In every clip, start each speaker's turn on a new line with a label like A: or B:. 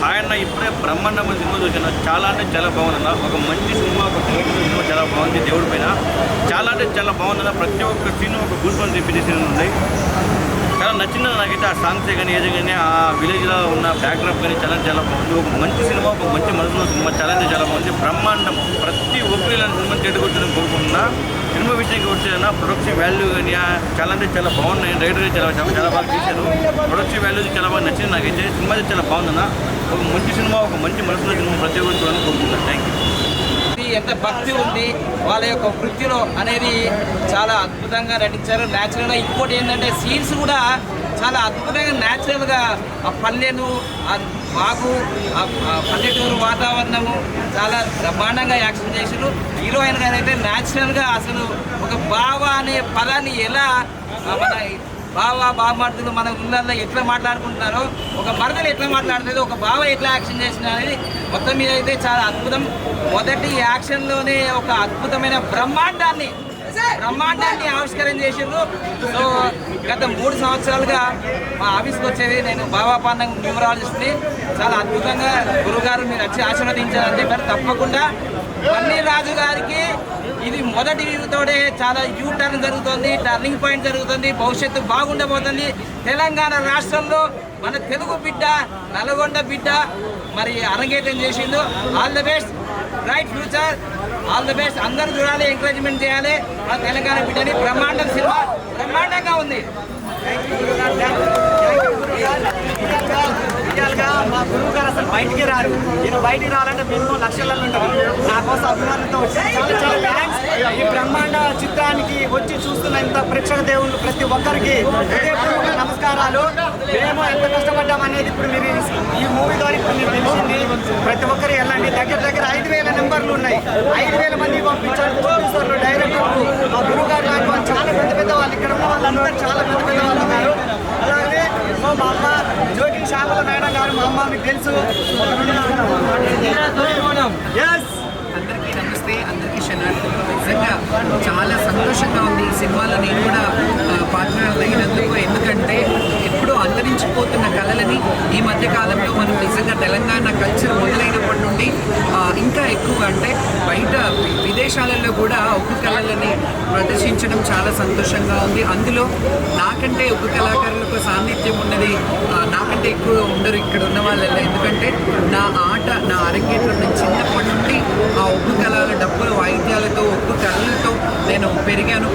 A: ఆయన ఇప్పుడే బ్రహ్మాండమైన సినిమా చూసిన చాలా అంటే చాలా బాగుందన్న. ఒక మంచి సినిమా, ఒక సినిమా చాలా బాగుంది. దేవుడి పైన చాలా అంటే చాలా బాగుందన్న. ప్రతి ఒక్క సీన్ ఒక గుల్పని తెప్పించే సీన్ ఉన్నాయి. చాలా నచ్చింది నాకైతే. ఆ సాంగ్సే కానీ ఏదో కానీ ఆ విలేజ్లో ఉన్న బ్యాక్డ్రాప్ కానీ చాలా చాలా బాగుంది. ఒక మంచి సినిమా, ఒక మంచి మనసులో సినిమా చాలా అంటే చాలా బాగుంది. బ్రహ్మాండం. ప్రతి ఒక్కరు ఇలాంటి సినిమా చెడుకొచ్చారని కోరుకుంటున్నా. సినిమా విషయానికి వచ్చేదన్నా ప్రొడక్షన్ వాల్యూ కానీ చాలా అంటే చాలా బాగున్నాయి. రైటర్ చాలా బాగా తీశారు. ప్రొడక్షన్ వాల్యూ చాలా బాగా నచ్చింది నాకైతే. సినిమా చాలా బాగుందన్న. ఒక మంచి సినిమా, ఒక మంచి మనసులో సినిమా ప్రతి ఒక్కరు చూడాలని కోరుకుంటున్నాను. Thank you.
B: ఎంత భక్తి ఉంది వాళ్ళ యొక్క వృత్తిలో అనేది చాలా అద్భుతంగా నటించారు. న్యాచురల్గా ఇంకోటి ఏంటంటే సీన్స్ కూడా చాలా అద్భుతంగా న్యాచురల్గా ఆ పల్లెను, ఆ వాగు, ఆ పల్లెటూరు వాతావరణము చాలా బ్రహ్మాండంగా యాక్షన్ చేశారు. హీరోయిన్ గారు అయితే న్యాచురల్గా అసలు ఒక బావ అనే పదాన్ని ఎలా మన బావమర్దులు మన ఊళ్ళల్లో ఎట్లా మాట్లాడుకుంటున్నారో, ఒక మరదలు ఎట్లా మాట్లాడుతుందో, ఒక బావ ఎట్లా యాక్షన్ చేసిన అనేది మొత్తం మీద అయితే చాలా అద్భుతం. మొదటి యాక్షన్లోనే ఒక అద్భుతమైన బ్రహ్మాండాన్ని ఆవిష్కరణ చేసిండ్రు. సో గత 3 సంవత్సరాలుగా మా ఆఫీస్కి వచ్చేది నేను బాబా పాండం న్యూమరాలజిస్ట్ని. చాలా అద్భుతంగా గురుగారు మీరు వచ్చి ఆశీర్వదించారని చెప్పారు. తప్పకుండా పన్నీర్ రాజు గారికి ఇది మొదటి వ్యూతోనే చాలా యూ టర్న్ జరుగుతుంది, టర్నింగ్ పాయింట్ జరుగుతుంది. భవిష్యత్తు బాగుండబోతుంది. తెలంగాణ రాష్ట్రంలో మన తెలుగు బిడ్డ, నల్గొండ బిడ్డ మరి అరంగేట్రం చేసిండు. All the best, bright future, all the best. అందరూ చూడాలి, ఎంకరేజ్మెంట్ చేయాలి. మన తెలంగాణ బిడ్డని బ్రహ్మాండం సినిమా బ్రహ్మాండంగా ఉంది.
C: మా గురువు గారు అసలు బయటికి రారు. నేను బయటికి రావాలంటే మినిమం లక్షలలో ఉంటారు. నా కోసం అభిమానంతో వచ్చి చాలా చాలా థ్యాంక్స్. ఈ బ్రహ్మాండ చిత్రానికి వచ్చి చూస్తున్న ఇంత ప్రేక్షక దేవుళ్ళు ప్రతి ఒక్కరికి హృదయపూర్వక నమస్కారాలు. మేము ఎంత కష్టపడ్డాం అనేది ఇప్పుడు మీరు ఈ మూవీ ద్వారా ఇప్పుడు మీకు తెలిసింది. ప్రతి ఒక్కరు వెళ్ళండి. దగ్గర 5,000 నెంబర్లు ఉన్నాయి. 5,000 మంది పంపించారు ప్రొడ్యూసర్లు, డైరెక్టర్లు, మా గురువు గారు లాంటి వాళ్ళు చాలా పెద్ద వాళ్ళు. ఇక్కడ ఉన్న వాళ్ళందరూ చాలా పెద్ద వాళ్ళు ఉన్నారు. అలాగే మా అమ్మ జోగి శ్యామల మేడం గారు, మా అమ్మ మీకు తెలుసు.
D: అందరికీ నమస్తే, అందరికీ శనార్థులు. నిజంగా చాలా సంతోషంగా ఉంది ఈ సినిమాలో నేను కూడా పాత్రలు అయినందుకు. ఎందుకంటే ఎప్పుడూ అంతరించిపోతున్న కళలని ఈ మధ్య కాలంలో మనం నిజంగా తెలంగాణ కల్చర్ మొదలైనప్పటి నుండి ఇంకా ఎక్కువ అంటే బయట విదేశాలలో కూడా ఒగ్గు కళలని ప్రదర్శించడం చాలా సంతోషంగా ఉంది. అందులో నాకంటే ఒగ్గు కళాకారులకు సాన్నిధ్యం ఉన్నది నాకంటే ఎక్కువ ఉండరు ఇక్కడ ఉన్న వాళ్ళల్లో. ఎందుకంటే నా ఆట, నా అరంగేట్రం నేను చిన్నప్పటి నుండి ఆ ఒగ్గు కళల డబ్బులు వాయిద్యాలతో, ఒగ్గు కళలతో నేను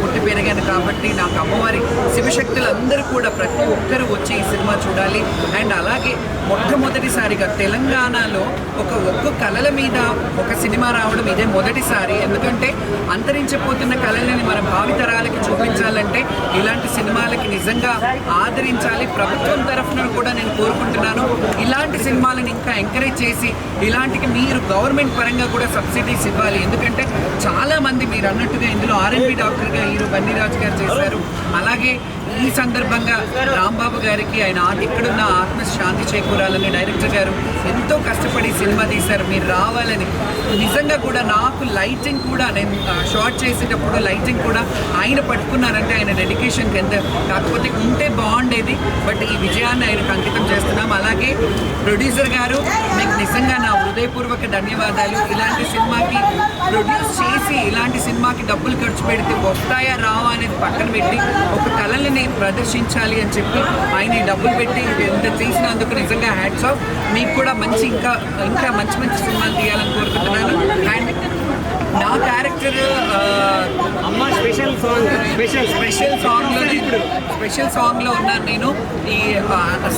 D: పుట్టి పెరిగాను. కాబట్టి నాకు అమ్మవారి శివశక్తులు అందరూ కూడా ప్రతి ఒక్కరూ వచ్చి ఈ సినిమా చూడాలి. అండ్ అలాగే మొట్టమొదటిసారిగా తెలంగాణలో ఒక ఒగ్గు కళల మీద ఒక సినిమా రావడం ఇదే మొదటిసారి. ఎందుకంటే అంతరించిపోతున్న కళలని మన భావితరాలకి చూపించాలంటే ఇలాంటి సినిమాలకి నిజంగా ఆదరించాలి. ప్రభుత్వం తరఫున కూడా నేను కోరుకుంటున్నాను ఇలాంటి సినిమాలను ఇంకా ఎంకరేజ్ చేసి ఇలాంటికి మీరు గవర్నమెంట్ పరంగా కూడా సబ్సిడీస్ ఇవ్వాలి. ఎందుకంటే చాలామంది మీరు అన్నట్టుగా ఇందులో R&B డాక్టర్గా హీరో పన్నీర్ రాజు గారు చేశారు. అలాగే ఈ సందర్భంగా రాంబాబు గారికి ఆయన ఇక్కడున్న ఆత్మశాంతి చేకూరాలని డైరెక్టర్ గారు ఎంతో కష్టపడి సినిమా తీశారు. మీరు రావాలని నిజంగా కూడా నాకు లైటింగ్ కూడా నేను షార్ట్ చేసేటప్పుడు లైటింగ్ కూడా ఆయన పట్టుకున్నారంటే ఆయన డెడికేషన్కి ఎంత. కాకపోతే ఉంటే బాగుండేది, బట్ ఈ విజయాన్ని ఆయనకు అంకితం చేస్తున్నాం. అలాగే ప్రొడ్యూసర్ గారు మీకు నిజంగా నా హృదయపూర్వక ధన్యవాదాలు. ఇలాంటి సినిమాకి ప్రొడ్యూస్ చేసి ఇలాంటి సినిమాకి డబ్బులు ఖర్చు పెడితే వస్తాయా రావా అనేది పక్కన పెట్టి ఒక కళలని ప్రదర్శించాలి అని చెప్పి ఆయన ఈ డబ్బులు పెట్టి ఎంత చేసినందుకు నిజంగా హ్యాట్స్ ఆఫ్. మీకు కూడా మంచి ఇంకా మంచి సినిమాలు తీయాలని కోరుకుంటున్నాను. అండ్ నా క్యారెక్టర్
C: అమ్మ స్పెషల్
D: సాంగ్లో ఉన్నాను నేను. ఈ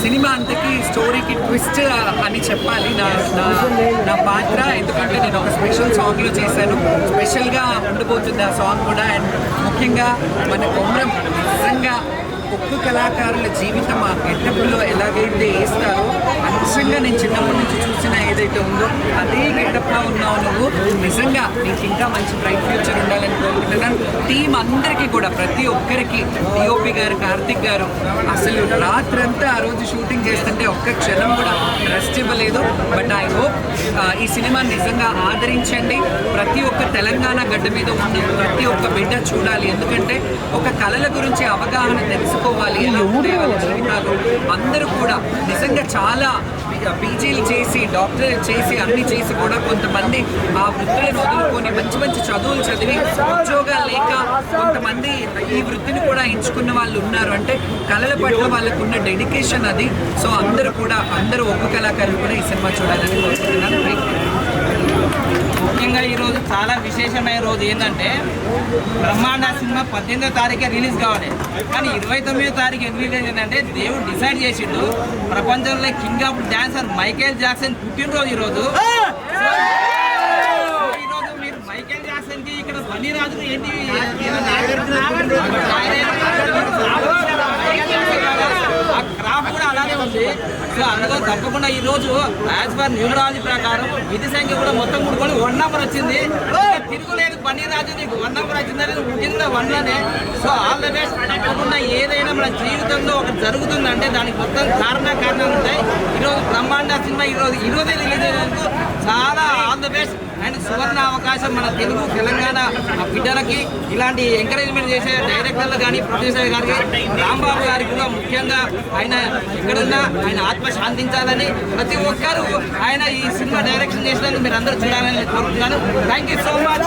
D: సినిమా అంతకి స్టోరీకి ట్విస్ట్ అని చెప్పాలి నా పాత్ర. ఎందుకంటే నేను ఒక స్పెషల్ సాంగ్లో చేశాను. స్పెషల్గా ఉండబోతుంది ఆ సాంగ్ కూడా. అండ్ ముఖ్యంగా మన కొమరం నిజంగా ఒగ్గు కళాకారుల జీవితం ఆ గెటప్లో ఎలాగైతే వేస్తారో నిజంగా నేను చిన్నప్పటి నుంచి చూసిన ఏదైతే ఉందో అదే గెటప్లో ఉన్నావు నువ్వు. నిజంగా నీకు ఇంకా మంచి బ్రైట్ ఫ్యూచర్ ఉండాలని కోరుకుంటున్నాను. టీం అందరికీ కూడా ప్రతి ఒక్కరికి డిఓపి గారు, కార్తిక్ గారు అసలు రాత్రంతా ఆ రోజు షూటింగ్ చేస్తుంటే ఒక్క క్షణం కూడా రెస్ట్ ఇవ్వలేదు. బట్ ఐ హోప్ ఈ సినిమా నిజంగా ఆదరించండి. ప్రతి ఒక్క తెలంగాణ గడ్డ మీద ఉన్న ప్రతి ఒక్క బిడ్డ చూడాలి. ఎందుకంటే ఒక కళల గురించి అవగాహన తెలుసుకోవాలి. ఎలా ఉంటాయి వాళ్ళ జీవితాలు. అందరూ కూడా నిజంగా చాలా పీజీలు చేసి డాక్టరేట్ చేసి అన్ని చేసి కూడా కొంతమంది ఆ వృత్తులను వదులుకొని మంచి మంచి చదువులు చదివి ఉద్యోగాలు లేక కొంతమంది ఈ వృత్తిని కూడా ఎంచుకున్న వాళ్ళు ఉన్నారు. అంటే కళల పట్ల వాళ్ళకు ఉన్న డెడికేషన్ అది. సో అందరూ ఒక్క కళాకారులు కూడా ఈ సినిమా చూడాలని కోరుకుంటున్నాను.
B: ముఖ్యంగా ఈరోజు చాలా విశేషమైన రోజు ఏంటంటే బ్రహ్మాండ సినిమా 18వ తారీఖే రిలీజ్ కావాలి, కానీ 29వ తారీఖు ఎందుకు రిలీజ్ ఏంటంటే దేవుడు డిసైడ్ చేసిండు ప్రపంచంలో king of dancer Michael Jackson పుట్టినరోజు ఈరోజు. ఈరోజు మీరు మైకేల్ జాక్సన్ కి ఇక్కడ బన్నీ రాజు ఏంటి ఆ క్రాఫ్ట్ కూడా అలానే ఉంది. సో అందులో తప్పకుండా ఈ రోజు యాజ్ పర్ న్యూమరాలజీ ప్రకారం విధి సంఖ్య కూడా మొత్తం కూడుకొని 1 నెంబర్ వచ్చింది. తిరుగులేదు బన్నీ రాజు, నీకు 1 నెంబర్ వచ్చిందని ముఖ్యంగా 1లోనే. So all the best. తప్పకుండా ఏదైనా మన జీవితంలో ఒకటి జరుగుతుందంటే దానికి మొత్తం కారణాలు ఉంటాయి. ఈరోజు బ్రహ్మాండ సినిమా ఈరోజే రిలీజ్ అయినందుకు చాలా ఆల్ ద బెస్ట్. అండ్ సువర్ణ అవకాశం మన తెలంగాణ బిడ్డలకి ఇలాంటి ఎంకరేజ్మెంట్ చేసే డైరెక్టర్లు కానీ ప్రొడ్యూసర్ గారికి రాంబాబు గారికి కూడా ముఖ్యంగా ఆయన ఎక్కడున్నా ఆయన ఆత్మ శాంతించాలని ప్రతి ఒక్కరూ ఆయన ఈ సినిమా డైరెక్షన్ చేసినందుకు మీరు అందరూ చూడాలని కోరుతున్నాను. Thank you so much.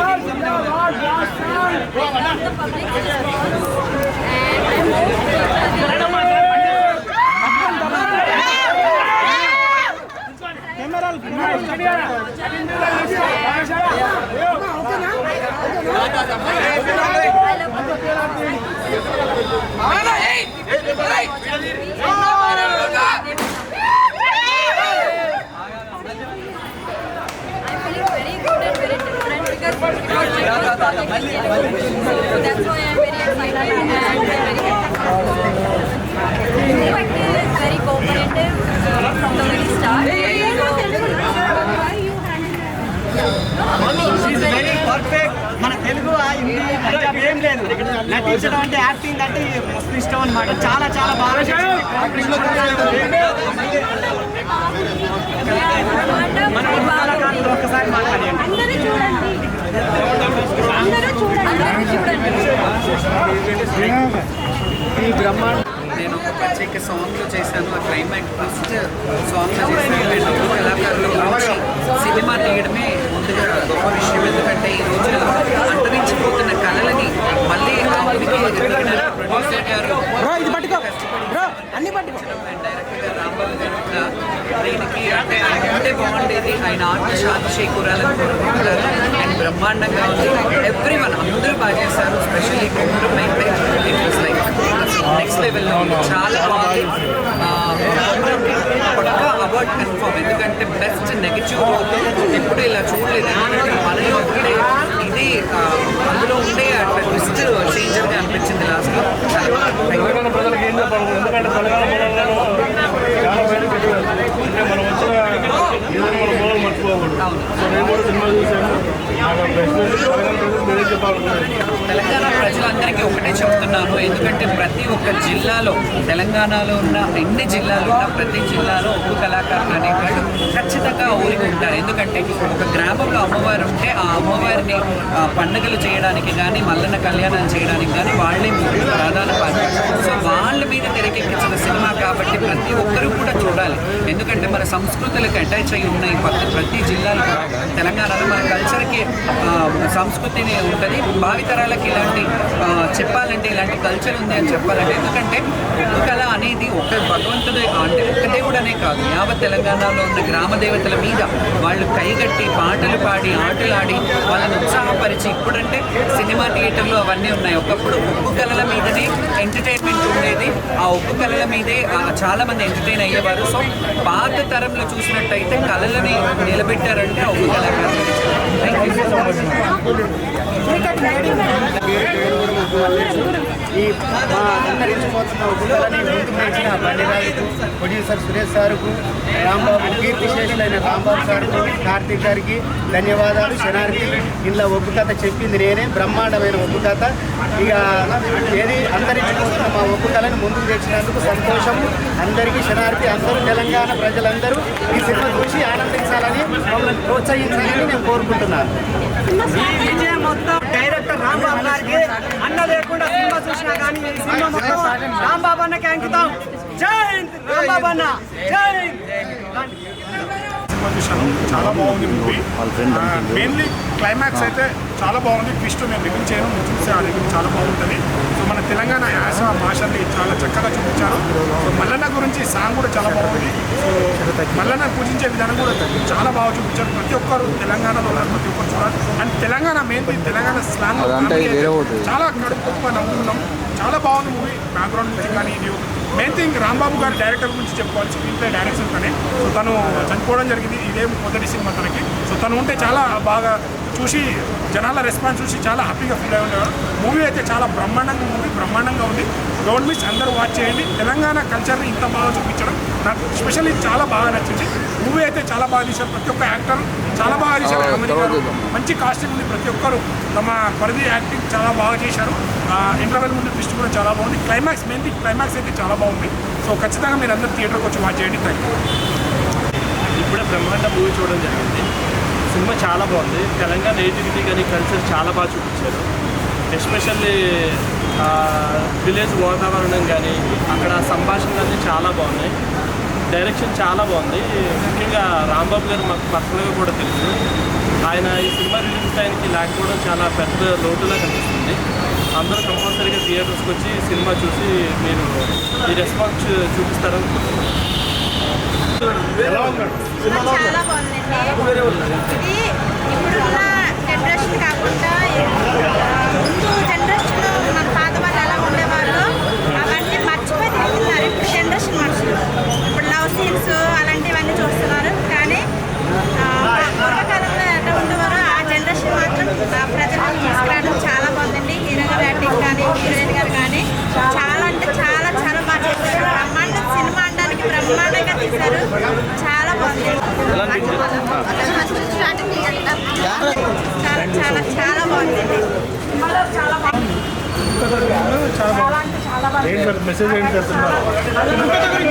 E: That's why I'm very excited and I'm very very cooperative from the very start.
C: Very perfect. మన తెలుగు హిందీ పంజాబ్ ఏం లేదు, నటించడం అంటే యాక్టింగ్ అంటే మస్తు ఇష్టం అనమాట. చాలా చాలా బాగా మన కళాకారులు ఒక్కసారి మాట్లాడండి. ఈ బ్రహ్మాండ
D: నేను ఒక ప్రత్యేక సాంగ్లో చేశాను. ఆ క్లైమాక్స్ ఫస్ట్ సాంగ్లో చేశాను. అండ్ ఒక్క కళాకారులు గురించి సినిమా తీయడమే ముందుగా గొప్ప విషయం. ఎందుకంటే ఈ రోజు అంతరించిపోతున్న కళలని మళ్ళీ ప్రొడ్యూసర్ గారు అండ్ డైరెక్టర్ గారు రాంబాబు గారు కూడా దీనికి అంటే ఆయన ఉంటే బాగుండేది, ఆయన ఆత్మ శాంతి చేకూరాలని కోరుకుంటున్నారు. అండ్ బ్రహ్మాండంగా ఉంది. ఎవ్రీవన్ అందరూ బాగా చేశారు. స్పెషల్లీ కుటుంబం అయితే ఇట్ వాస్ లైక్ నెక్స్ట్ లెవెల్లో చాలా బాగుంది. పక్కా అవార్డ్ కన్ఫర్మ్. ఎందుకంటే బెస్ట్ నెగటివ్ ఎప్పుడు ఇలా చూడలేదు. ఎందుకంటే మనలో ఉండే ఇది అందులో ఉండే అట్లా ట్విస్ట్ చేంజర్గా అనిపించింది లాస్ట్లో.
F: తెలంగాణ ప్రజలకు ఏం చెప్పాలి? ఎందుకంటే తెలంగాణ చాలా బయటకు అంటే మనం వచ్చిన ఏదైనా మన మూలం మర్చిపోకూడదు. సో నేను కూడా సినిమా చూశాను.
D: తెలంగాణ ప్రజలందరికీ ఒకటే చెప్తున్నాను. ఎందుకంటే ప్రతి ఒక్క జిల్లాలో తెలంగాణలో ఉన్న ఎన్ని జిల్లాలు ఉన్న ప్రతి జిల్లాలో ఒక్క కళాకారులు అనేవాళ్ళు ఖచ్చితంగా ఊరికి ఉంటారు. ఎందుకంటే ఒక గ్రామంలో అమ్మవారు ఉంటే ఆ అమ్మవారిని పండుగలు చేయడానికి కానీ మల్లన్న కళ్యాణాలు చేయడానికి కానీ వాళ్ళే ప్రధాన పాత్ర. సో వాళ్ళ మీద తెరకెక్కించిన సినిమా కాబట్టి ప్రతి ఒక్కరూ కూడా చూడాలి. ఎందుకంటే మన సంస్కృతులకు అటాచ్ అయి ఉన్నాయి ప్రతి జిల్లాలో. తెలంగాణలో మన కల్చర్కి సంస్కృతిని ఉంటుంది. భావితరాలకి ఇలాంటి చెప్పాలంటే ఇలాంటి కల్చర్ ఉంది అని చెప్పాలంటే. ఎందుకంటే ఒక్క కళ అనేది ఒక భగవంతుడు అంటే ఒక్క దేవుడనే కాదు, యావత్ తెలంగాణలో ఉన్న గ్రామ దేవతల మీద వాళ్ళు కైగట్టి పాటలు పాడి ఆటలాడి వాళ్ళని ఉత్సాహపరిచి, ఇప్పుడంటే సినిమా థియేటర్లు అవన్నీ ఉన్నాయి. ఒకప్పుడు ఒక్క కళల మీదనే ఎంటర్టైన్మెంట్ ఉండేది. ఆ ఒక్క కళల మీదే చాలామంది ఎంటర్టైన్ అయ్యేవారు. సో పాత తరంలో చూసినట్టయితే కళలని నిలబెట్టారంటే ఒక్క కళాకారులు. Thank you so much.
C: ఈ అంతరించిపోతున్న ఉద్యోగాన్ని ముందుకు నడిచిన బండిరాజుకు, ప్రొడ్యూసర్ సురేష్ సార్కు, రాంబాబు కీర్తిశేషులైన రాంబాబు సార్కు, కార్తీక్ గారికి ధన్యవాదాలు. శనార్కి ఇంట్లో ఒప్పు కథ చెప్పింది నేనే, బ్రహ్మాండమైన ఒప్పు కథ. ఇక ఏది అంతరించిపోతున్న మా ఒప్పు కథని ముందుకు తెచ్చినందుకు సంతోషము. అందరికీ శనార్కి అందరూ తెలంగాణ ప్రజలందరూ ఈ సినిమా చూసి ఆనందించాలని మమ్మల్ని ప్రోత్సహించాలని నేను కోరుకుంటున్నాను. ఈ విజయం మొత్తం డైరెక్టర్ రాంబాబు గారికి. అన్న లేకుండా సినిమా చూసినా కానీ ఈ సినిమా మొత్తం రాంబాబు అన్నకి అంకితం. జై హింద్ రాంబాబు అన్న, జై హింద్.
G: సినిమా చూశాను. చాలా బాగుంది మూవీ. మెయిన్లీ క్లైమాక్స్ అయితే చాలా బాగుంది. ట్విస్ట్ నేను రివీల్ చేయను, మీరు చూస్తే ఆ రివీల్ చాలా బాగుంటుంది. సో మన తెలంగాణ యాస భాషని చాలా చక్కగా చూపించారు. సో మల్లన్న గురించి సాంగ్ కూడా చాలా బాగుంది. సో మల్లన్న పూజించే విధానం కూడా చాలా బాగా చూపించారు. ప్రతి ఒక్కరు తెలంగాణలో ఉన్నారు, ప్రతి ఒక్కరు చూడాలి. And Telangana mainly Telangana slang చాలా కడుపుగా నవ్వుకున్నాం. చాలా బాగుంది మూవీ. బ్యాక్గ్రౌండ్ మ్యూజిక్ కానీ ఇది మెయిన్ థింగ్ రాంబాబు గారి డైరెక్టర్ గురించి చెప్పుకోవాలి. స్క్రీన్ ప్లే డైరెక్షన్ కానీ సో తను చనిపోవడం జరిగింది. ఇదే మొదటి సినిమా తనకి. సో తను ఉంటే చాలా బాగా చూసి జనాల రెస్పాన్స్ చూసి చాలా హ్యాపీగా ఫీల్ అయి ఉండేవాడు. మూవీ అయితే చాలా బ్రహ్మాండంగా ఉంది. గవర్నమెంట్స్ అందరూ వాచ్ చేయండి. తెలంగాణ కల్చర్ని ఇంత బాగా చూపించడం నాకు స్పెషల్లీ చాలా బాగా నచ్చింది. మూవీ అయితే చాలా బాగా తీశారు. ప్రతి ఒక్క యాక్టర్ చాలా బాగా తీశారు. మంచి కాస్ట్యూమ్ ఉంది. ప్రతి ఒక్కరు తమ పరిధి యాక్టింగ్ చాలా బాగా చేశారు. ఇంటర్వెల్ ముందు ట్విస్ట్ కూడా చాలా బాగుంది. క్లైమాక్స్ అయితే చాలా బాగుంది. సో ఖచ్చితంగా మీరు అందరూ థియేటర్కి వచ్చి వాచ్ చేయండి. Thank you.
F: ఇప్పుడే బ్రహ్మాండ మూవీ చూడడం జరిగింది. సినిమా చాలా బాగుంది. తెలంగాణ నేటివిటీ కానీ కల్చర్ చాలా బాగా చూపించారు. ఎస్పెషల్లీ విలేజ్ వాతావరణం కానీ అక్కడ సంభాషణలు చాలా బాగున్నాయి. డైరెక్షన్ చాలా బాగుంది. ముఖ్యంగా రాంబాబు గారు మాకు పర్సనల్గా కూడా తెలుసు. ఆయన ఈ సినిమా రిలీజ్ టైంకి లేకపోవడం చాలా పెద్ద లోటులా కనిపిస్తుంది. అందరూ కంపల్సరీగా థియేటర్స్కి వచ్చి సినిమా చూసి మీరు ఈ రెస్పాన్స్ చూపిస్తారని
E: చాలా బాగుందండి. ఇది ఇప్పుడున్న జనరేషన్ కాకుండా ముందు జనరేషన్లో మన పాత వాళ్ళు ఎలా ఉండేవాళ్ళు అవన్నీ మర్చిపోయి తిరుగుతున్నారు. ఇప్పుడు జనరేషన్ మనుషులు ఇప్పుడు లవ్ సీన్స్ అలాంటివన్నీ చూస్తున్నారు. కానీ పూర్వకాలంలో ఎలా ఉండేవారో ఆ జనరేషన్ మాత్రం ప్రజలను తీసుకురావడం చాలా బాగుందండి. హీరో గారు యాక్టింగ్ కానీ హీరోయిన్ గారు కానీ చాలా అంటే చాలా చాలా బాగా చేశారు. సినిమా అనడానికి బ్రహ్మాండంగా తీశారు. చాలా బాగుంది. చాలా బాగుంది.
F: మెసేజ్ ఏంటి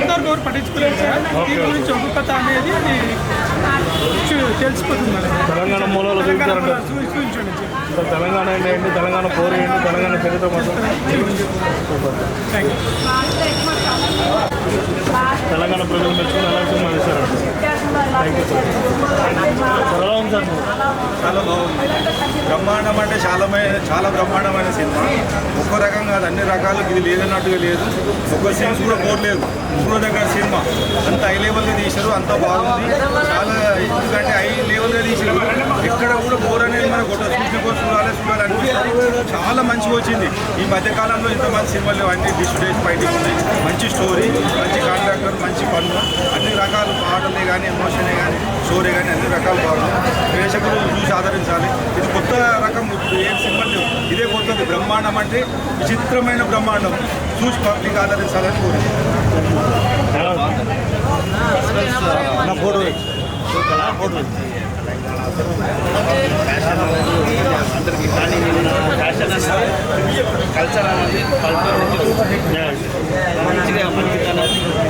G: ఇంతవరకు పట్టించుకోలేదు సార్. దీని గురించి ఒక్కొక్క అనేది తెలిసిపోతుంది.
F: తెలంగాణ మూలాలు చూపించారంటే తెలంగాణ ఏంటి, తెలంగాణ పోరు ఏంటి, తెలంగాణ చరిత్ర మొత్తం తెలంగాణ ప్రజలు మెచ్చుకుని ఎలా సినిమా చేశారంట. Thank you sir. ఎలా ఉంది సార్?
A: చాలా బాగుంది. బ్రహ్మాండం అంటే చాలా బ్రహ్మాండమైన సినిమా. ఒక్కో రకం కాదు, అన్ని రకాలు. ఇది లేదన్నట్టుగా లేదు. ఒక్క సీన్స్ కూడా పోర్లేదు. ఇంకో దగ్గర సినిమా అంత హై లెవెల్గా తీశారు. అంత బాగుంది. చాలా ఎందుకంటే హై లెవెల్గా తీశారు. ఎక్కడ కూడా బోర్ అనేది మనకు చూడాలనిపిస్తుంది. చాలా మంచిగా వచ్చింది. ఈ మధ్యకాలంలో ఇంతమంది సినిమాలు అన్ని డిస్టేజ్ ఫైటింగ్ ఉన్నాయి. మంచి స్టోరీ, మంచి కాంట్రాక్టర్, మంచి పనులు, అన్ని రకాలు పాటలే కానీ ఎమోషనే కానీ స్టోరీ కానీ అన్ని రకాలు బాగుంది. ప్రేక్షకులు చూసి ఆదరించాలి. ఇది కొత్త రకం. ఏం సినిమా లేవు. ఇదే కొత్తది. బ్రహ్మాండం అంటే విచిత్రమైన బ్రహ్మాండం. చూసి పబ్లిక్ ఆదరించాలని కోరింది.
F: అందరికీ కానీ ఫ్యాషన్ అనేది కల్చర్ అనేది మంచిగా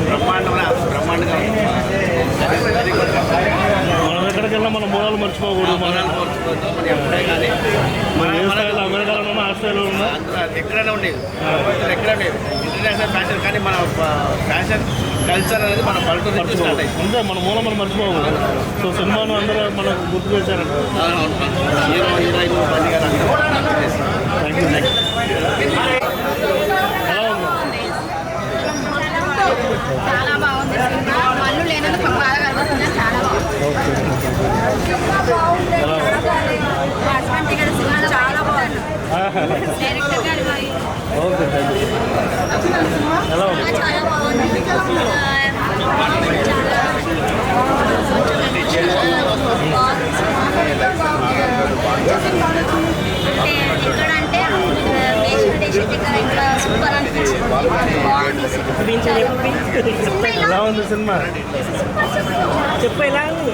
F: బ్రహ్మాండంగా మనం ఎక్కడికి వెళ్ళినా మన మూలాలు మర్చిపోకూడదు.
A: మనం ఎప్పుడే కానీ
F: అమెరికాలో ఉన్నా, ఆస్ట్రేలియాలో ఉన్నా,
A: ఎక్కడైనా ఉండేది. ఎక్కడ ఉండేది ఇంటర్నేషనల్ ఫ్యాషన్. కానీ మన ఫ్యాషన్ కల్చర్ అనేది మన పల్లెటూరు స్టార్ట్ అయింది.
F: అంతే మన మూలం మనం మర్చిపోకూడదు. సో సినిమాను అందరూ మనకు గుర్తు చేశారంట.
A: హీరో హీరోయిన్ బండి గారు
F: థ్యాంక్ యూ.
E: చాలా బాగుంది సినిమా. మన్ను లేనందుకు బాగా కనబడుతుంది. చాలా బాగుంది. చాలా బాగుంది. డైరెక్టర్ గారు
F: ఓకే. ఎలా ఉంది?
E: చాలా బాగుంది. ఎక్కడంటే దేశం దగ్గర ఇక్కడ సూపర్ అనిపించింది.
F: ఎలా ఉంది సినిమా?
E: చెప్పు ఎలా ఉంది.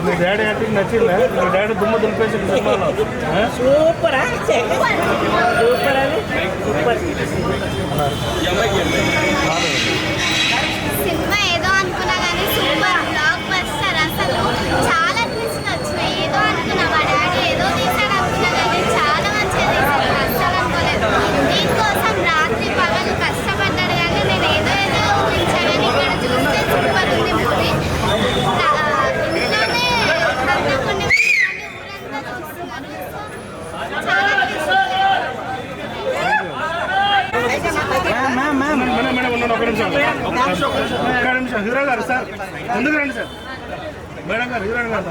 F: మీ డాడీ యాక్టింగ్ నచ్చిందా? మీ డాడీ దుమ్మ దులిపేసింది సినిమాలో.
E: సూపరా సూపర్ అని సూపర్. సినిమా ఏదో అనుకున్నా కానీ సూపర్ బ్లాక్ బస్టర్. అసలు చాలా ట్విస్ట్ వచ్చినాయి. ఏదో అనుకున్నా మా డాడీ ఏదో తీసాడు అనుకున్నా కానీ చాలా మంచిగా తీసాడు. అస్సలు అనుకోలేదు. దీనికోసం రాత్రి పగలు కష్టపడ్డాడు కానీ నేను ఏదో ఊహించాను. కానీ ఇక్కడ చూస్తే సూపర్ ఉంది మూవీ.
G: ముందుకు రండి సార్. మేడం గారు హీరోయిన్ గారు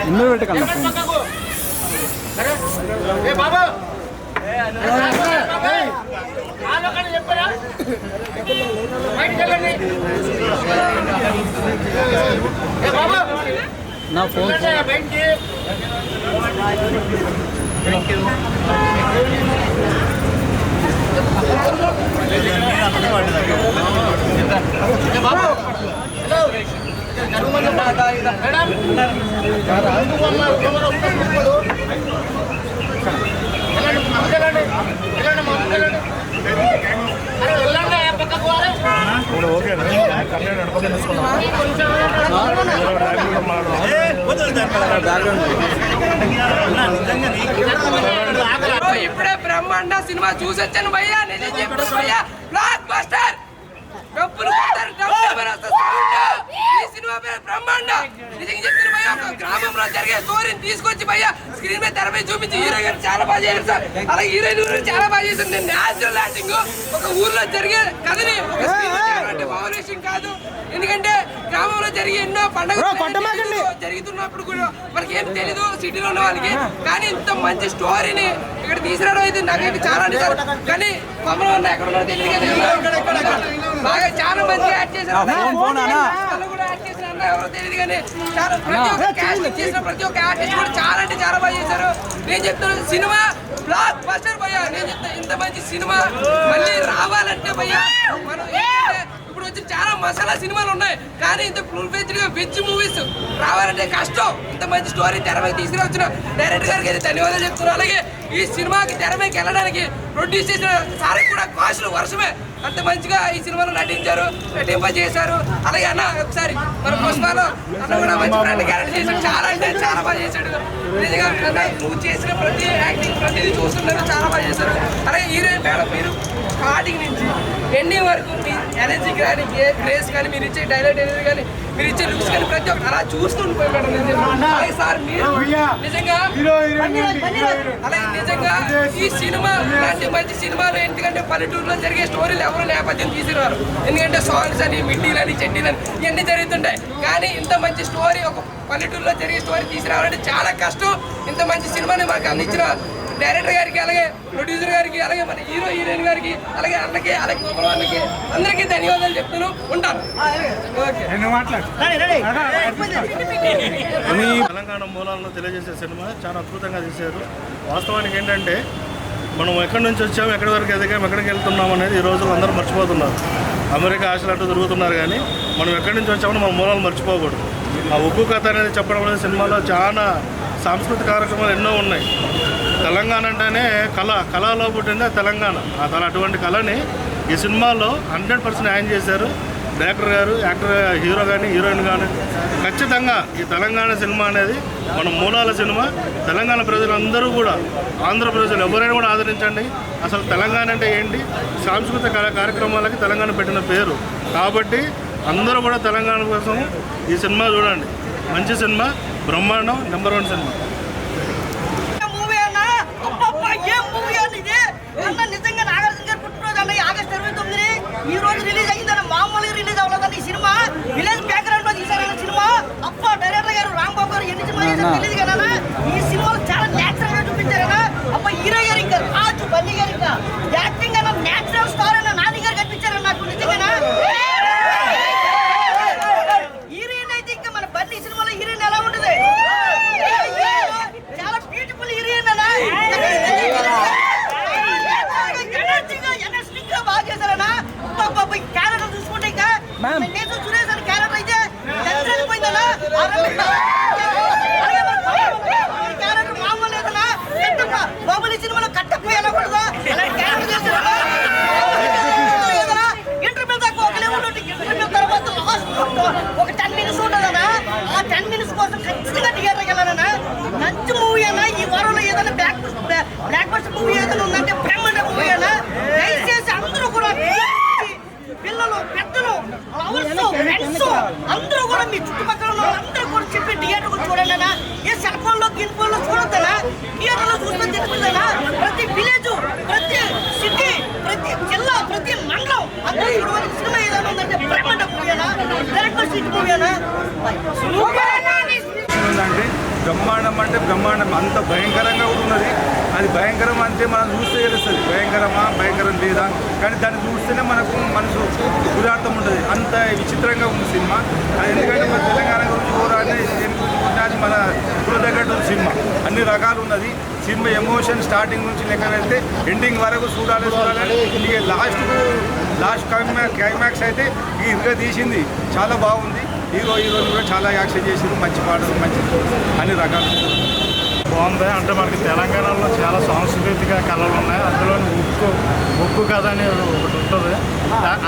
H: ఇన్నో పెట్టకండి నా ఫోన్
I: ఇప్పుడే బ్రహ్మాండ సినిమా చూసొచ్చాను భయ్యా. నిజం చెప్పాను భయ్యా, బ్లాక్ బస్టర్. డబ్బులు కొడతారు, డబ్బులు వస్తుంది. ఈ సినిమా పేరు బ్రహ్మాండ. నిజంగా చెప్తాను భయ్యా, ఒక గ్రామంలో జరిగే స్టోరీని తీసుకొచ్చి భయ్యా స్క్రీన్ మీద తెరపై చూపించి హీరో గారు చాలా బాగా చేశారు సార్. అలాగే హీరోయిన్ గురించి చాలా బాగా చేశారు. నేను న్యాచురల్ యాక్టింగ్ ఒక ఊర్లో జరిగే కథని ఒక స్క్రీన్ మీద తేవాలంటే మామూలు విషయం కాదు. ఎందుకంటే గ్రామంలో జరిగే ఎన్నో పండుగలు జరుగుతున్నప్పుడు కూడా మనకి ఏం తెలీదు సిటీలో ఉన్న వాళ్ళకి. కానీ ఇంత మంచి స్టోరీని ఇక్కడ తీసుకురావడం అయితే నాకైతే చాలా నిజారు. కానీ కొమ్మలో ఉన్న ఎక్కడ ఉన్నా తెలియదు కదా, బాగా చాలా మంచిగా యాడ్ చేశారు. కూడా యాడ్ చేసిన అన్న ఎవరో తెలియదు కానీ చాలా ప్రతి ఒక్క క్యాస్టింగ్ చేసిన ప్రతి ఒక్క ఆర్టిస్ట్ కూడా చాలా అంటే చాలా బాగా చేశారు. నేను చెప్తాను సినిమా బ్లాక్ బస్టర్ భయ్యా. నేను చెప్తాను ఇంత మంచి సినిమా మళ్ళీ రావాలంటే భయ్యా మనం ఇప్పుడు వచ్చి చాలా మసాలా సినిమాలు ఉన్నాయి. కానీ ఇంత ఫుల్ ఫ్లెడ్జ్డ్ గా వెజ్ మూవీస్ రావాలంటే కష్టం. ఇంత మంచి స్టోరీ తెరపైకి తీసుకురావచ్చిన డైరెక్టర్ గారికి అయితే ధన్యవాదాలు చెప్తున్నాను. అలాగే ఈ సినిమాకి తెరపైకి వెళ్ళడానికి ప్రొడ్యూస్ చేసిన సార్ కూడా కాస్టులు వర్షమే. అంత మంచిగా ఈ సినిమాలో నటింపజేశారు. అలాగే అన్న ఒకసారి మన పుష్పాలో అన్న కూడా మంచి ఫ్రెండ్ క్యారెక్టర్ చేశాడు. చాలా అంటే చాలా బాగా చేశాడు. నిజంగా అన్న నువ్వు చేసిన ప్రతి యాక్టింగ్ ప్రతిదీ చూస్తున్నారు, చాలా బాగా చేశారు. అలాగే హీరోయిన్ మేడం మీరు స్టార్టింగ్ నుంచి ఎండింగ్ వరకు మీ ఎనర్జీ కానీ గ్రేస్ కానీ మీరు ఇచ్చే డైలాగ్ డెలివరీ కానీ మీరు ఇచ్చే లుక్స్ కానీ ప్రతి ఒక్కరు అలా చూస్తుండిపోయి మేడం. అలాగే సార్ మీరు నిజంగా అలాగే నిజంగా ఈ సినిమా ఇలాంటి మంచి సినిమాలు ఎందుకంటే పల్లెటూరులో జరిగే స్టోరీలు ఎవరు నేపథ్యం తీసుకురారు. ఎందుకంటే సాంగ్స్ అని మిడ్డీలని చెడ్డీలని ఇవన్నీ జరుగుతుంటాయి. కానీ ఇంత మంచి స్టోరీ ఒక పల్లెటూరులో జరిగే స్టోరీ తీసుకురావాలంటే చాలా కష్టం. ఇంత మంచి సినిమాని మనకు అందించిన డైరెక్టర్ గారికి అలాగే ప్రొడ్యూసర్ గారికి అలాగే మన హీరోయిన్ గారికి అలాగే అన్నకి అలాగే అన్నకి అందరికీ ధన్యవాదాలు చెప్తాను. ఉంటాను.
G: తెలంగాణ మూలాలను తెలియజేసే సినిమా చాలా అద్భుతంగా తీశారు. వాస్తవానికి ఏంటంటే మనం ఎక్కడి నుంచి వచ్చాము, ఎక్కడి వరకు ఎదిగాము, ఎక్కడికి వెళ్తున్నాం అనేది ఈ రోజుల్లో అందరూ మర్చిపోతున్నారు. అమెరికా ఆశలు అంటూ తిరుగుతున్నారు కానీ మనం ఎక్కడి నుంచి వచ్చామని మన మూలాలు మర్చిపోకూడదు. ఆ ఉక్కు కథ అనేది చెప్పడం అనేది సినిమాలో చాలా సాంస్కృతిక కార్యక్రమాలు ఎన్నో ఉన్నాయి. తెలంగాణ అంటేనే కళలో పుట్టిందే తెలంగాణ. అటువంటి కళని ఈ సినిమాలో 100% న్యాయం చేశారు డైరెక్టర్ గారు, యాక్టర్, హీరో కానీ హీరోయిన్ కానీ. ఖచ్చితంగా ఈ తెలంగాణ సినిమా అనేది మన మూలాల సినిమా. తెలంగాణ ప్రజలందరూ కూడా, ఆంధ్ర ప్రజలు ఎవరైనా కూడా ఆదరించండి. అసలు తెలంగాణ అంటే ఏంటి, సాంస్కృతిక కార్యక్రమాలకి తెలంగాణ పెట్టిన పేరు కాబట్టి అందరూ కూడా తెలంగాణ కోసం ఈ సినిమా చూడండి. మంచి సినిమా, బ్రహ్మాండం, నెంబర్ 1 సినిమా.
J: నిజంగా నాగార్జున గారు పుట్టినరోజు అన్న ఆగస్టు 29 ఈ రోజు రిలీజ్ అయిందన్న. మామూలుగా రిలీజ్ అవ్వలేదండి ఈ సినిమా. విలేజ్ బ్యాక్గ్రౌండ్ లో తీసారన్న సినిమా. అప్ప డైరెక్టర్ గారు రాంబాబు గారు ఎన్ని సినిమా చేశారు తెలియదు కదా. ఈ సినిమాలో చాలా నేచురల్ గా చూపించారన్నా. అప్ప హీరో గారు ఇంకా రాజు బన్నీ గారు ఇంకా యాక్టింగ్ అన్న నేచురల్ స్టార్ అన్న నాని గారు కనిపించారన్న నాకు నిజంగా. హీరోయిన్ అయితే ఇంకా మన బన్నీ సినిమాలో హీరోయిన్ ఎలా ఉంటుంది
G: భయంకరం అంటే మనం చూస్తే తెలుస్తుంది భయంకరమా భయంకరం లేదా, కానీ దాన్ని చూస్తేనే మనకు మనసు ఉదార్థం ఉంటుంది. అంత విచిత్రంగా ఉంది సినిమా. ఎందుకంటే మన తెలంగాణ గురించి పోరాడే అది మన ఇప్పుడు తగ్గట్టు సినిమా అన్ని రకాలు ఉన్నది. సినిమా ఎమోషన్ స్టార్టింగ్ నుంచి లెక్క వెళ్తే ఎండింగ్ వరకు చూడాలని ఇక లాస్ట్ క్లైమాక్స్ అయితే ఇరుగా తీసింది. చాలా బాగుంది. హీరోలు కూడా చాలా యాక్షన్ చేసింది. మంచి పాటలు మంచి అన్ని రకాలు
F: బాగుంది. అంటే మనకి తెలంగాణలో చాలా సాంస్కృతిక కళలు ఉన్నాయి. అందులో ఉక్కు కథ అనేది ఒకటి ఉంటుంది.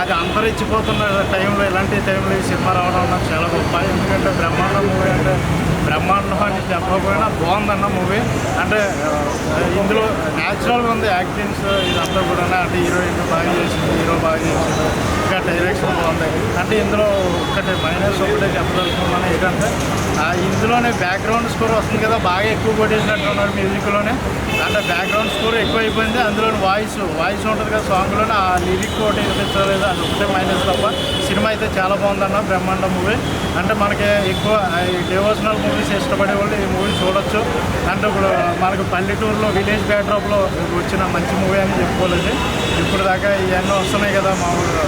F: అది అంతరించిపోతున్న టైంలో ఇలాంటి టైంలో ఈ సినిమా రావడం నాకు చాలా గొప్ప. ఎందుకంటే బ్రహ్మాండం మూవీ అంటే బ్రహ్మాండం అని చెప్పకపోయినా బాగుందన్న మూవీ. అంటే ఇందులో న్యాచురల్గా ఉంది యాక్టింగ్స్ ఇదంతా కూడా. అంటే హీరోయిన్ బాగా చేసింది, హీరో బాగా చేసింది, ఇంకా డైరెక్షన్ బాగుంది. అంటే ఇందులో ఒకటే మైనస్ ఒకటే చెప్పదలుచుకున్నాను ఏంటంటే ఇందులోనే బ్యాక్గ్రౌండ్ స్కోర్ వస్తుంది కదా, బాగా ఎక్కువ కొట్టేసినట్టున్నాడు మ్యూజిక్లోనే. అంటే బ్యాక్గ్రౌండ్ స్కోర్ ఎక్కువ అయిపోయింది. అందులో వాయిస్ ఉంటుంది కదా సాంగ్లోనే, ఆ లిరిక్ ఒకటి వినిపించలేదు. అది ఒకటే మైనస్ తప్ప సినిమా అయితే చాలా బాగుందన్న బ్రహ్మాండం మూవీ. అంటే మనకి ఎక్కువ డివోషనల్ మూవీస్ ఇష్టపడే వాళ్ళు ఈ మూవీ చూడొచ్చు. అంటే ఇప్పుడు మనకు పల్లెటూరులో విలేజ్ బ్యాక్డ్రాప్లో వచ్చిన మంచి మూవీ అని చెప్పుకోలేదు. ఇప్పుడు దాకా ఇవన్నీ వస్తున్నాయి కదా మామూలుగా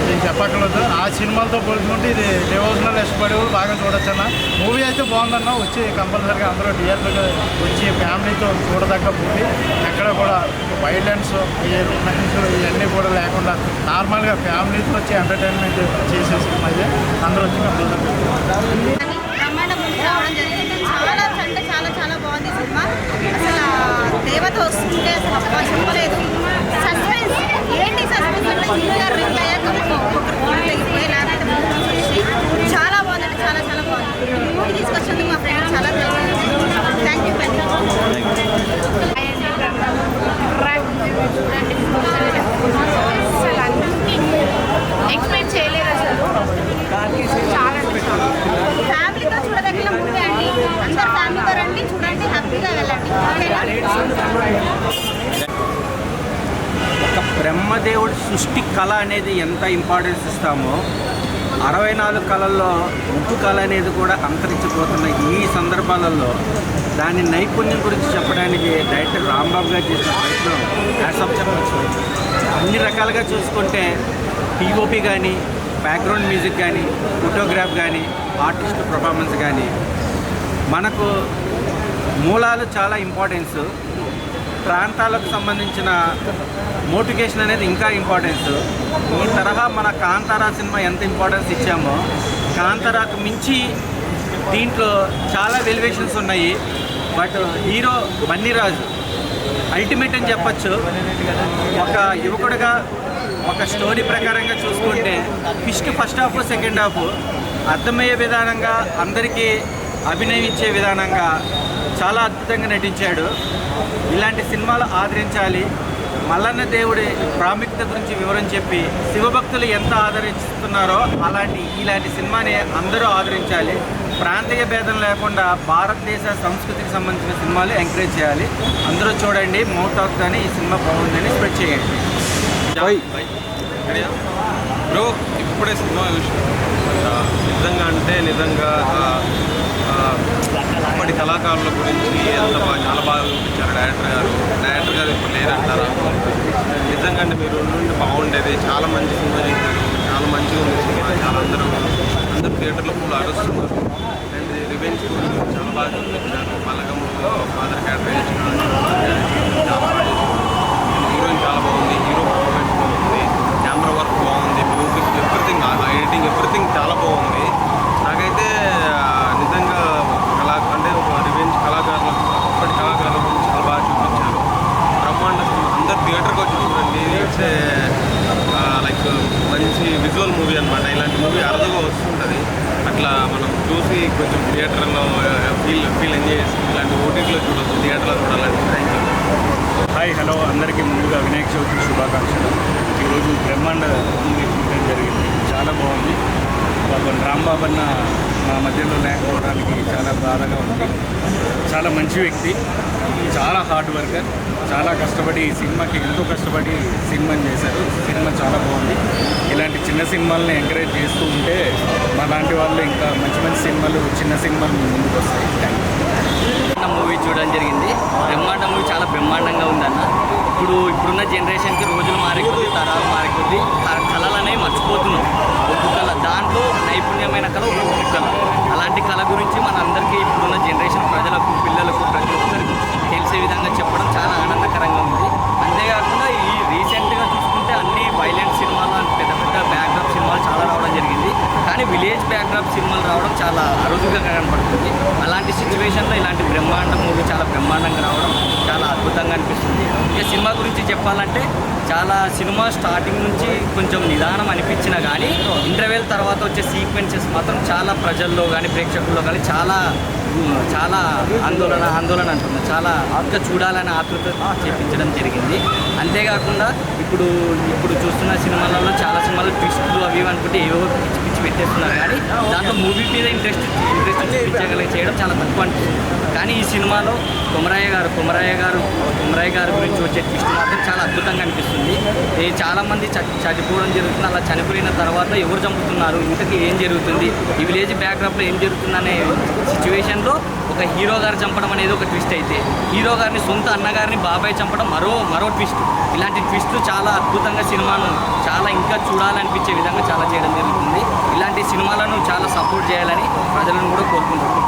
F: నేను చెప్పక్కర్లేదు. ఆ సినిమాలతో పోల్చుకుంటే ఇది డివోషనల్ ఇష్టపడే వాళ్ళు బాగా చూడొచ్చు అన్న. మూవీ అయితే బాగుందన్న. వచ్చి కంపల్సరీగా అందరూ థియేటర్గా వచ్చి ఫ్యామిలీతో చూడదగ్గ మూవీ. ఎక్కడ కూడా వైలెన్స్ ఇవన్నీ కూడా లేకుండా నార్మల్గా ఫ్యామిలీతో వచ్చి ఎంటర్టైన్మెంట్ చేసే సినిమా అయితే అందరూ వచ్చి కంపల్సరీ
E: బ్రహ్మాండం మూవీ రావడం జరిగింది. చాలా అంటే చాలా చాలా బాగుంది సినిమా. అసలు దేవత వస్తుంటే అసలు అబ్బా చెప్పలేదు. సస్పెన్స్ ఏంటి సస్పెన్స్ అంటే ఇంకా రిల్ అయ్యాక లేదంటే చాలా బాగుంది. అంటే చాలా చాలా బాగుంది. మూవీ తీసుకొచ్చినందుకు మా ఫ్రెండ్ చాలా థ్యాంక్ యూ అండి.
K: అసలు అన్ని ఎక్స్పెక్ట్ చేయలేదు. అసలు చాలా
E: ఫ్యామిలీతో చూడదగిన మూవీ అండి. అందరు ఫ్యామిలీతో రండి, చూడండి, హ్యాపీగా వెళ్ళండి.
B: ఒక బ్రహ్మదేవుడి సృష్టి కళ అనేది ఎంత ఇంపార్టెన్స్ ఇస్తామో 64 కళల్లో ఉప్పు కళ అనేది కూడా అంతరించిపోతున్న ఈ సందర్భాలలో దాని నైపుణ్యం గురించి చెప్పడానికి డైరెక్టర్ రాంబాబు గారు చేసిన ప్రయత్నం హ్యాట్సాఫ్ చెప్పచ్చు. అన్ని రకాలుగా చూసుకుంటే పిఓపి కానీ, బ్యాక్గ్రౌండ్ మ్యూజిక్ కానీ, ఫోటోగ్రాఫ్ కానీ, ఆర్టిస్ట్ పర్ఫార్మెన్స్ కానీ, మనకు మూలాలు చాలా ఇంపార్టెన్స్. ప్రాంతాలకు సంబంధించిన మోటివేషన్ అనేది ఇంకా ఇంపార్టెన్స్. ఈ తరహా మన కాంతారా సినిమా ఎంత ఇంపార్టెన్స్ ఇచ్చామో కాంతారాకు మించి దీంట్లో చాలా వెలివేషన్స్ ఉన్నాయి. బట్ హీరో బన్నీరాజు అల్టిమేట్ అని చెప్పచ్చు. ఒక యువకుడిగా ఒక స్టోరీ ప్రకారంగా చూసుకుంటే ఫస్ట్ హాఫ్ సెకండ్ హాఫ్ అర్థమయ్యే విధానంగా అందరికీ అభినయించే విధానంగా చాలా అద్భుతంగా నటించాడు. ఇలాంటి సినిమాలు ఆదరించాలి. మల్లన్న దేవుడి ప్రాముఖ్యత గురించి వివరం చెప్పి శివభక్తులు ఎంత ఆదరిస్తున్నారో ఇలాంటి సినిమాని అందరూ ఆదరించాలి. ప్రాంతీయ భేదం లేకుండా భారతదేశ సంస్కృతికి సంబంధించిన సినిమాలు ఎంకరేజ్ చేయాలి. అందరూ చూడండి, మౌత్ ఆఫ్ కానీ ఈ సినిమా బాగుందని స్ప్రెడ్ చేయండి.
A: బ్రో ఇప్పుడే సినిమా నిజంగా అంటే నిజంగా అప్పటి కళాకారుల గురించి చాలా బాగా చూపించారు డైరెక్టర్ గారు ఇప్పుడు లేరంటారా. నిజంగా అంటే మీరు నుండి బాగుండేది. చాలా మంచి సినిమా చేశారు. చాలా మంచిగా ఉంది సినిమా. చాలా అందరూ థియేటర్లో ఫుల్ ఆడుస్తున్నారు. అండ్ రివెంజ్ చాలా బాగా చూపించారు. పలకములో ఫాదర్ క్యారెక్టర్ చేసిన చాలా బాగా చేశారు. హీరోయిన్ చాలా బాగుంది. హీరో పర్ఫార్మెన్స్ బాగుంది. కెమెరా వర్క్ బాగుంది. మ్యూజిక్ ఎవ్రీథింగ్, ఎడిటింగ్ ఎవ్రీథింగ్ చాలా బాగుంది. నాకైతే నిజంగా అంటే ఒక రివెంజ్ అప్పటి కళాకారుల గురించి చాలా బాగా చూపించారు. బ్రహ్మాండ అందరు థియేటర్కి వచ్చి చూడండి. ఇట్స్ లైక్ మంచి విజువల్ మూవీ అనమాట. ఇలాంటి మూవీ అరుదుగా వస్తుంటుంది. అట్లా మనం చూసి కొంచెం థియేటర్లో ఫీల్ ఎంజాయ్ చేసి ఇలాంటి ఓటీటీలో చూడవచ్చు, థియేటర్లో చూడాలంటే. Thank you.
F: హాయ్, హలో అందరికీ ముందుగా వినాయక చవితి శుభాకాంక్షలు. ఈరోజు బ్రహ్మాండ మూవీ చూడడం జరిగింది. చాలా బాగుంది. బాబన్ రాంబాబు అన్న మా మధ్యలో లేకపోవడానికి చాలా బాధగా ఉంది. చాలా మంచి వ్యక్తి, చాలా హార్డ్ వర్కర్, చాలా కష్టపడి ఈ సినిమాకి ఎంతో కష్టపడి సినిమాని చేశారు. సినిమా చాలా బాగుంది. ఇలాంటి చిన్న సినిమాలని ఎంకరేజ్ చేస్తూ ఉంటే మా లాంటి వాళ్ళు ఇంకా మంచి మంచి సినిమాలు, చిన్న సినిమాలు ముందుకు వస్తాయి. Thank you.
A: బ్రహ్మాండం మూవీ చూడడం జరిగింది. బ్రహ్మాండం మూవీ చాలా బ్రహ్మాండంగా ఉందన్న. ఇప్పుడున్న జనరేషన్కి రోజులు మారికొద్ది, తరాలు మారికొద్ది కళలు అనేవి మర్చిపోతున్నాం. ఒక్కొక్క కళ దాంట్లో నైపుణ్యమైన కళ ఒక్కొక్క కళ. అలాంటి కళ గురించి మన అందరికీ ఇప్పుడున్న జనరేషన్ ప్రజలకు, పిల్లలకు, ప్రతి ఒక్కరికి తెలిసే విధంగా చెప్పడం చాలా ఆనందకరంగా ఉంది. అంతేకాకుండా ఈ రీసెంట్గా చూసుకుంటే అన్ని వైలెంట్ సినిమాలు, పెద్ద పెద్ద బ్యాక్డ్రాప్ సినిమాలు చాలా రావడం జరిగింది. కానీ విలేజ్ బ్యాక్డ్రాప్ సినిమాలు రావడం చాలా అరుదుగా కనపడుతుంది. అలాంటి సిచ్యువేషన్లో ఇలాంటి బ్రహ్మాండం మూవీ చాలా బ్రహ్మాండంగా రావడం చాలా అద్భుతంగా అనిపిస్తుంది. ఇక సినిమా గురించి చెప్పాలంటే చాలా సినిమా స్టార్టింగ్ నుంచి కొంచెం నిదానం అనిపించినా కానీ ఇంటర్వెల్ తర్వాత వచ్చే సీక్వెన్సెస్ మాత్రం చాలా ప్రజల్లో కానీ ప్రేక్షకుల్లో కానీ చాలా ఆందోళన అంటున్నా, చాలా ఇంకా చూడాలని ఆతృత చేపించడం జరిగింది. అంతేకాకుండా ఇప్పుడు చూస్తున్న సినిమాలలో చాలా సినిమాలు ట్విస్టులు అవి అనుకుంటే ఏవో పిచ్చి పెట్టేస్తున్నారు. కానీ దాంట్లో మూవీ మీద ఇంట్రెస్ట్ చేయడం చాలా తక్కువ అనిపిస్తుంది. కానీ ఈ సినిమాలో కొమరయ్య గారు గురించి వచ్చే ట్విస్ట్ మాత్రం చాలా అద్భుతంగా అనిపిస్తుంది. చాలామంది చనిపోవడం జరుగుతుంది. అలా చనిపోయిన తర్వాత ఎవరు చంపుతున్నారు, ఇంతకీ ఏం జరుగుతుంది, ఈ విలేజ్ బ్యాక్డ్రాప్లో ఏం జరుగుతుంది అనే సిచ్యువేషన్లో ఒక హీరో గారు చంపడం అనేది ఒక ట్విస్ట్ అయితే, హీరో గారిని సొంత అన్నగారిని బాబాయ్ చంపడం మరో ట్విస్ట్. ఇలాంటి ట్విస్టులు చాలా అద్భుతంగా సినిమాను చాలా ఇంకా చూడాలనిపించే విధంగా చాలా చేయడం జరుగుతుంది. ఇలాంటి సినిమాలను చాలా సపోర్ట్ చేయాలని ప్రజలను కూడా కోరుకుంటున్నాను.